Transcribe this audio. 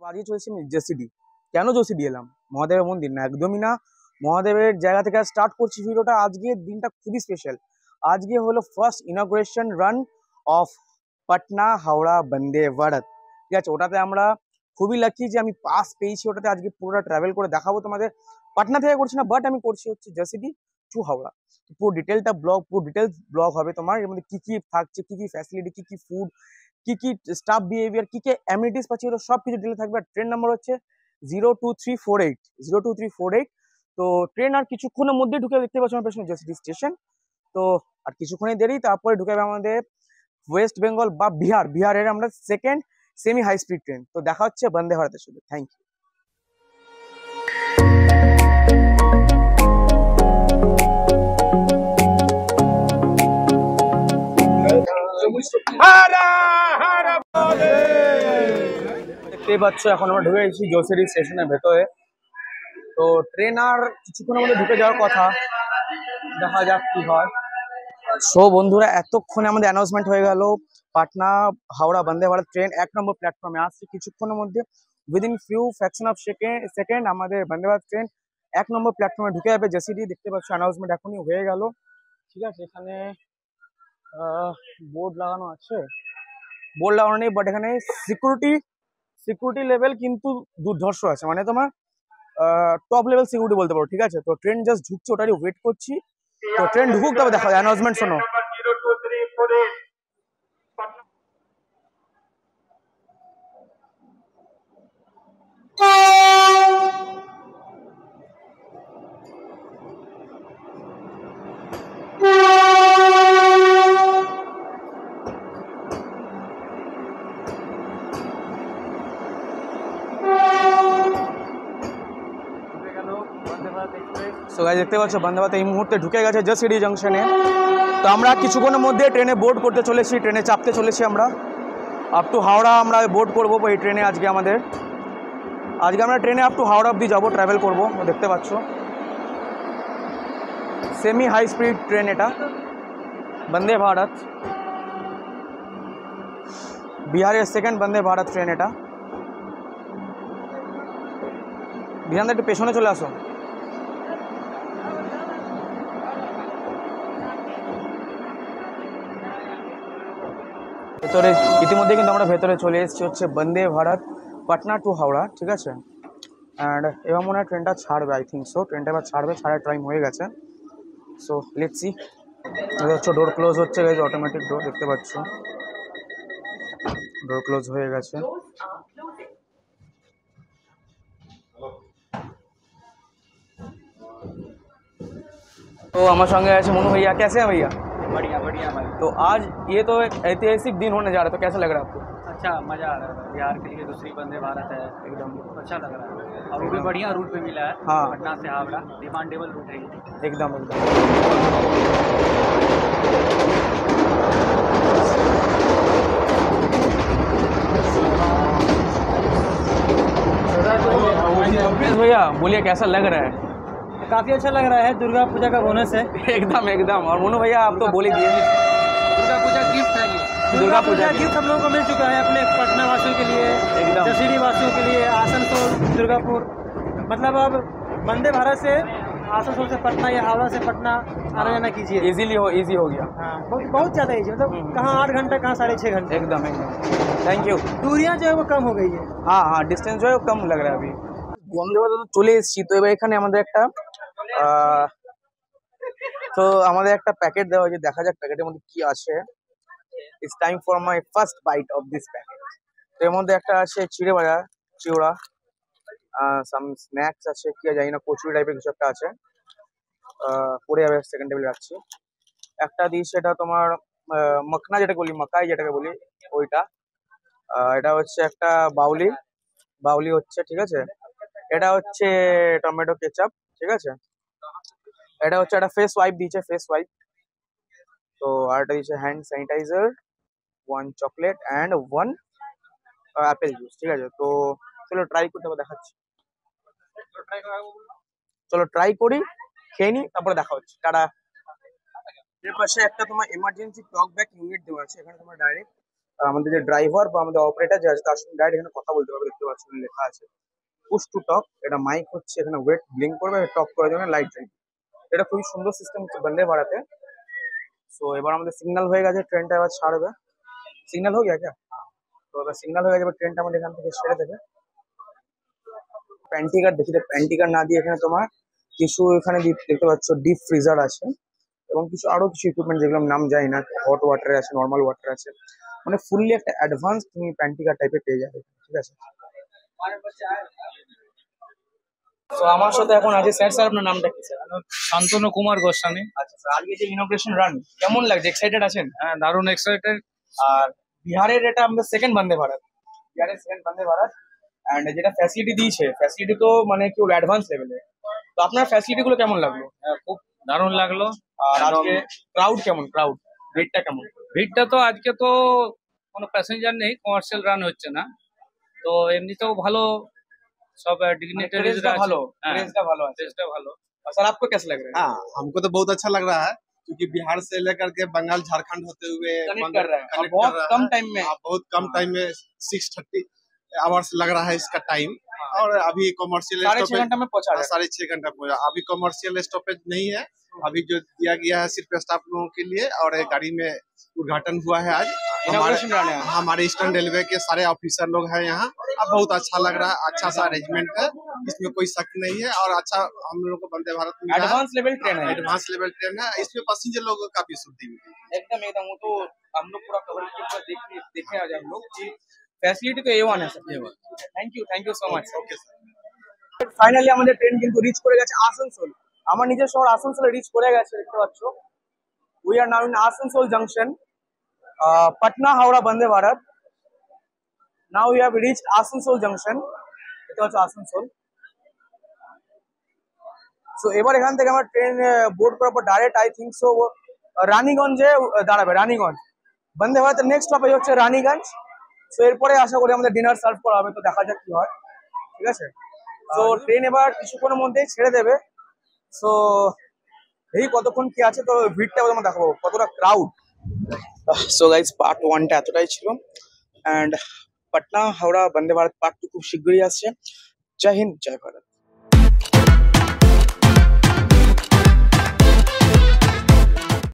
আজকে চলেছি আমি জেসিডি। কেন জেসিডি এলাম? মহাদেবের মন্দির না, একদমই না। মহাদেবের জায়গা থেকে স্টার্ট করছি ভিডিওটা। আজকের দিনটা খুবই স্পেশাল। আজকে হলো first inauguration run of Patna Howrah Vande Bharat. ঠিক আছে, ওটাতে আমরা খুবই লাকি যে আমি পাস পেয়েছি ওটাতে। আজকে পুরোটা ট্রাভেল করে দেখাবো তোমাদের। পাটনা থেকে করছি না, বাট আমি করছি হচ্ছে জেসিডি টু হাওড়া। পুরো ডিটেলটা ব্লগ, পুরো ডিটেলস ব্লগ হবে তোমার। এর মধ্যে কি কি থাকছে, কি কি ফ্যাসিলিটি, কি কি ফুড, কি কি স্টাফ বিহেভিয়ার, কি কি অ্যামিনিটিস পাচ্ছি, ওটা সব কিছু ডিটেল থাকবে। আর ট্রেন নাম্বার হচ্ছে 02348। তো ট্রেন আর কিছুক্ষণের মধ্যে ঢুকে, দেখতে পাচ্ছ আমার পেছনে জেসিডি স্টেশন। তো আর কিছুক্ষণই দেরি, তারপরে ঢুকে যাবে আমাদের ওয়েস্ট বেঙ্গল বা বিহারের আমরা second semi high speed train. তো দেখা হচ্ছে বন্দে ভারতের সাথে। Thank you. দেখতেই পাচ্ছ এখন আমরা ঢুকে গেছি জেসিডি স্টেশনের ভেতরে। তো ট্রেন আর কিছুক্ষণের মধ্যে ঢুকে যাওয়ার কথা, দেখা যাক কি হয়। সো বন্ধুরা, এতক্ষণে আমাদের অ্যানাউন্সমেন্ট হয়ে গেল পাটনা হাওড়া বন্দে ভারত ট্রেন 1 নম্বর প্ল্যাটফর্মে আসছে কিছুক্ষণের মধ্যে। Within few fraction of second আমাদের বন্দে ভারত ট্রেন 1 নম্বর প্ল্যাটফর্মে ঢুকে যাবে জেসিডি। দেখতে পাচ্ছ অ্যানাউন্সমেন্ট এখনই হয়ে গেল। ঠিক আছে, এখানে বোর্ড লাগানো আছে, বোর্ড লাগানো নেই, বাট এখানে সিকিউরিটি লেভেল কিন্তু দুর্ধর্ষ আছে, মানে তোমার টপ লেভেল সিকিউরিটি বলতে পারো। ঠিক আছে, তো ট্রেন জাস্ট ঢুকছে, ওটারই ওয়েট করছি। তো ট্রেন ঢুকুক, তবে দেখা যায়। অ্যানাউন্সমেন্ট শোনো। সো গাইস, দেখতে পাচ্ছ বন্দে ভারত এই মুহূর্তে ঢুকে গেছে জেসিডি জাংশনে। তো আমরা কিছুক্ষণের মধ্যে ট্রেনে বোর্ড করতে চলেছি, ট্রেনে চাপতে চলেছি আমরা। আপ টু হাওড়া আমরা বোর্ড করবো এই ট্রেনে। আজকে আমরা ট্রেনে আপ টু হাওড়া অব্দি যাবো, ট্রাভেল করবো। দেখতে পাচ্ছ সেমি হাই স্পিড ট্রেন, এটা বন্দে ভারত, বিহারের সেকেন্ড বন্দে ভারত ট্রেন এটা। বিহান একটু পেছনে চলে আসো। ভেতরে ইতিমধ্যে কিন্তু আমরা ভেতরে চলে এসেছি হচ্ছে বন্দে ভারত পাটনা টু হাওড়া। ঠিক আছে, অ্যান্ড এবার মনে হয় ট্রেনটা ছাড়বে, আই থিঙ্ক সো। ট্রেনটা এবার ছাড়বে, ছাড়ার টাইম হয়ে গেছে। So let's see. হচ্ছে ডোর ক্লোজ হচ্ছে, অটোমেটিক ডোর, দেখতে পাচ্ছ ডোর ক্লোজ হয়ে গেছে। तो हमारे संगे ऐसे मोनू भैया। कैसे हैं भैया? बढ़िया बढ़िया भाई। तो आज ये तो एक ऐतिहासिक दिन होने जा रहा है, तो कैसा लग रहा है आपको? अच्छा मजा आ रहा है, बिहार के लिए दूसरी वंदे भारत है, एकदम अच्छा लग रहा है। और वो भी बढ़िया रूट पे मिला है। हाँ। पटना से हावड़ा डिमांडेबल रूट है ये। एकदम एकदम। भैया बोलिए, कैसा लग रहा है? काफ़ी अच्छा लग रहा है, दुर्गा पूजा का बोनस है। एकदम एकदम। और मोनू भैया आप तो बोल ही दिए, दुर्गा पूजा गिफ्ट है ये। दुर्गा पूजा गिफ्ट हम लोगों को मिल चुका है, अपने पटना वासियों के लिए, एकदम। जसीडी वासियों के लिए, आसनसोल दुर्गापुर, मतलब अब वंदे भारत से आसनसोल से पटना या हावड़ा से पटना आना जाना कीजिए। इजी हो गया। हाँ, बहुत ज़्यादा ईजी, मतलब कहाँ 8 घंटा, कहाँ 6.5 घंटे। एकदम एकदम। Thank you. दूरियाँ जो है वो कम हो गई है। हाँ हाँ, डिस्टेंस जो है वो कम लग रहा है अभी। বন্দে ভারত চলে এসেছি। তো এবার এখানে আমাদের একটা প্যাকেট দেওয়া হয়েছে, দেখা যাক প্যাকেটের মধ্যে কি আছে। It's time for my first bite of this packet. এর মধ্যে একটা আছে চিড়া, সাম স্ন্যাক্স আছে, কি জানি না, কচুরি টাইপের কিছু একটা আছে। পরে যাবে, সেকেন্ড টেবিলে রাখছি। একটা দিয়েছে এটা তোমার মখনা, যেটাকে বলি মাকাই, যেটাকে বলি ওইটা। এটা হচ্ছে একটা বাউলি হচ্ছে। ঠিক আছে, এটা হচ্ছে টমেটো কেচাপ। ঠিক আছে, এটা হচ্ছে একটা ফেস ওয়াইপ দিয়েছে, ফেস ওয়াইপ। তো আর এটা দিয়েছে hand sanitiser, 1 chocolate and 1 apple juice. ঠিক আছে, তো চলো ট্রাই করতে হবে, দেখাচ্ছি। চলো ট্রাই করি, খেয়ে নি, তারপরে দেখা হচ্ছে। টাটা। এর পাশে একটা তোমার এমার্জেন্সি টক ব্যাক ইউনিট দেওয়া আছে, এখানে তোমার ডাইরেক্ট আর আমাদের যে ড্রাইভার বা আমাদের অপারেটর যে আছে তার সঙ্গে ডাইরেক্ট এখানে কথা বলতে পারবে, দেখতে পাচ্ছেন লেখা আছে পুশ টু টক। এটা মাইক হচ্ছে, এখানে ওয়েট ব্লিঙ্ক করবে, টক করার জন্য লাইট জ্বলবে। এটা খুবই সুন্দর সিস্টেম হচ্ছে বন্দে ভারতে। সো এবার আমাদের সিগন্যাল হয়ে গেছে, ট্রেনটা এবার ছাড়বে। সিগন্যাল হয়ে গেছে, তো এবার সিগন্যাল হয়ে গেছে, এবার ট্রেনটা আমাদের এখান থেকে ছেড়ে দেবে। প্যান্টি কার্ড দেখি, প্যান্টি কার্ড না দিয়ে এখানে তোমার কিছু এখানে দেখতে পাচ্ছ ডিপ ফ্রিজার আছে এবং কিছু আরো কিছু ইকুইপমেন্ট যেগুলো নাম জানি না, হট ওয়াটার আছে, নর্মাল ওয়াটার আছে, মানে ফুললি একটা অ্যাডভান্স তুমি প্যান্টি কার্ড টাইপের পেয়ে যাবে, ঠিক আছে। তো আমার সাথে এখন আছে স্যার। স্যার আপনার নামটা কি স্যার? শান্তনু কুমার গোস্বামী। আচ্ছা স্যার, আজকে যে ইনোগ্রেশন রান কেমন লাগছে, এক্সাইটেড আছেন? হ্যাঁ, দারুণ এক্সাইটেড। আর বিহারের এটা আমাদের সেকেন্ড বন্দে ভারত, বিহারের সেকেন্ড বন্দে ভারত। অ্যান্ড যেটা ফ্যাসিলিটি দিয়েছে, ফ্যাসিলিটি তো মানে কি বলবো অ্যাডভান্স লেভেলের। তো আপনার ফ্যাসিলিটি গুলো কেমন লাগলো? খুব দারুণ লাগলো। আর আজকে ক্রাউড কেমন, ক্রাউড রেটটা কেমন? ভিড়টা তো আজকে তো কোনো প্যাসেঞ্জার নেই, কমার্শিয়াল রান হচ্ছে না, তো এমনিতেও ভালো, सब डिग्निटरीज ভালো, প্রেসটা ভালো আছে। टेस्टটা ভালো। और सर आपको कैसा लग रहा है? हाँ, हमको तो बहुत अच्छा लग रहा है क्योंकि बिहार से लेकर के बंगाल झारखंड होते हुए कनेक्ट कर रहा है और connect बहुत कर रहा कम है। टाइम में। हाँ, बहुत कम टाइम में 6:30 आवर्स लग रहा है इसका टाइम। और अभी कॉमर्शियल 6.5 घंटा में पहुंचा रहा है। 6.5 घंटा पहुंचा। अभी कॉमर्शियल स्टॉपेज नहीं है, अभी जो दिया गया है सिर्फ स्टाफ लोगों के लिए। और एक गाड़ी में उद्घाटन हुआ है आज। इनॉग्रेशन रन है। हमारे ईस्टर्न रेलवे के सारे ऑफिसर लोग हैं यहाँ। अब बहुत अच्छा लग रहा है, अच्छा सा अरेंजमेंट है, इसमें कोई शक नहीं है। और अच्छा हम लोगों को वंदे भारत मिला है, एडवांस लेवल ट्रेन है, एडवांस लेवल ट्रेन है, इसमें पैसेंजर लोगों को काफी सुविधा मिली है। एकदम एकदम। वो तो हम लोग पूरा कवर करके देखे आज हम लोग कि फैसिलिटी तो A1 है sir. Thank you so much. Okay sir. Finally আমাদের ট্রেন কিন্তু রিচ করে গেছে আসানসোল। আমার নিজের শহর আসানসোলে রিচ করে গেছে, দেখতে পাচ্ছ। We are now in Asansol junction, Patna Howrah Vande Bharat. Now we have reached Asansol junction, এটা হচ্ছে আসানসোল। সো এবার এখান থেকে আমার ট্রেন বোর্ড করার পর ডাইরেক্ট আই থিঙ্ক সো রানীগঞ্জে দাঁড়াবে। রানীগঞ্জ বন্দে ভারতের নেক্সট স্টপেজ হচ্ছে রানীগঞ্জ। সো এরপরে আশা করি আমাদের ডিনার সার্ভ করা হবে, তো দেখা যাক কি হয়, ঠিক আছে। তো ট্রেন এবার কিছুক্ষণের মধ্যেই ছেড়ে দেবে। সো এই কতক্ষণ কি আছে, তো ভিড়টা তোমার দেখাবো কতটা ক্রাউড। সো গাইস, পার্ট 1টা এতটাই ছিল। অ্যান্ড পাটনা হাওড়া বন্দে ভারত পার্ট 2 খুব শীঘ্রই আসছে। জয় হিন্দ, জয় ভারত।